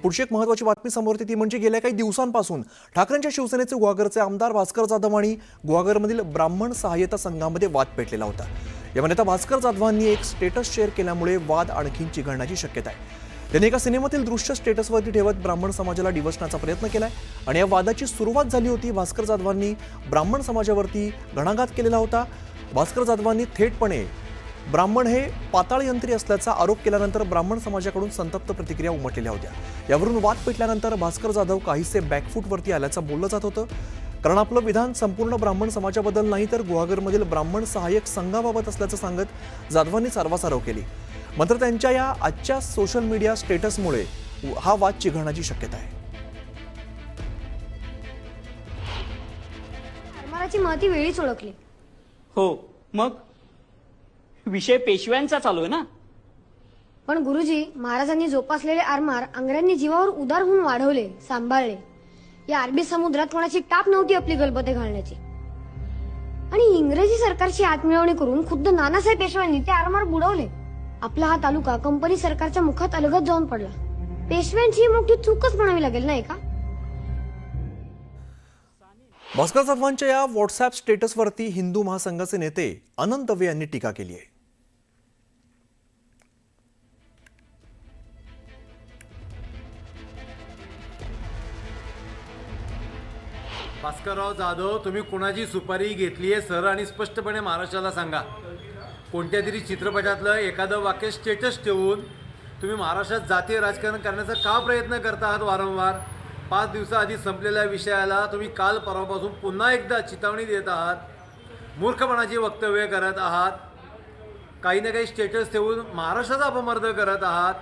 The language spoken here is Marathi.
पुढची एक महत्त्वाची बातमी समोर येते ती म्हणजे गेल्या काही दिवसांपासून ठाकरेंच्या शिवसेनेचे गुहागरचे आमदार भास्कर जाधव आणि गुहागरमधील ब्राह्मण सहाय्यता संघामध्ये वाद पेटलेला होता। यामध्ये आता भास्कर जाधवांनी एक स्टेटस शेअर केल्यामुळे वाद आणखीन चिघळण्याची शक्यता आहे। त्यांनी एका सिनेमातील दृश्य स्टेटसवरती ठेवत ब्राह्मण समाजाला डिवचण्याचा प्रयत्न केलाय आणि या वादाची सुरुवात झाली होती। भास्कर जाधवांनी ब्राह्मण समाजावरती घणाघात केलेला होता। भास्कर जाधवांनी थेटपणे ब्राह्मण हे पाताळ यंत्री असल्याचा आरोप केल्यानंतर ब्राह्मण समाजाकडून संतप्त प्रतिक्रिया उमटलेल्या होत्या। यावरून वाद पेटल्यानंतर भास्कर जाधव काहीसे बॅकफूटवरती आल्याचं बोललं जात होतं, कारण आपलं विधान संपूर्ण ब्राह्मण समाजाबद्दल नाही तर गुहागरमधील ब्राह्मण सहाय्यक संघाबाबत असल्याचं सांगत जाधवांनी सारवासारव केली। मात्र त्यांच्या या आजच्या सोशल मीडिया स्टेटसमुळे हा वाद चिघळण्याची शक्यता आहे। आरमाराची महती वेळीच ओळखली। हो, मग विषय पेशव्यांचा चालू आहे ना। पण गुरुजी, महाराजांनी जोपासलेले आरमार अंग्र्यांनी जीवावर उदार होऊन वाढवले, सांभाळले। या अरबी समुद्रात कोणाची टाप नव्हती आपली गलबते घालण्याची। आणि इंग्रजी सरकारची आत्मिळवणी करून खुद्द नानासाहेब पेशव्यांनी ते आरमार बुडवले। आपला हा तालुका कंपनी सरकारच्या मुखात अलगद जाऊन पडला। पेशव्यांची ही मोठी चूकच म्हणावी लागेल नाही का? भास्कर जाधवांच्या या व्हॉट्सअप स्टेटसवरती हिंदू महासंघाचे नेते अनंत दवे यांनी टीका केली आहे। भास्करराव जाधव, तुम्ही कोणाची सुपारी घेतली आहे सर आणि स्पष्टपणे महाराष्ट्राला सांगा। कोणत्या तरी चित्रपटातलं एखादं वाक्य स्टेटस ठेवून तुम्ही महाराष्ट्रात जातीय राजकारण करण्याचा का प्रयत्न करता आहात वारंवार? 5 दिवसाआधी संपलेल्या विषयाला तुम्ही काल परवापासून पुन्हा एकदा चितावणी देत आहात। मूर्खपणाची वक्तव्य करत आहात। काही ना काही स्टेटस ठेवून महाराष्ट्राचा अपमर्द करत आहात।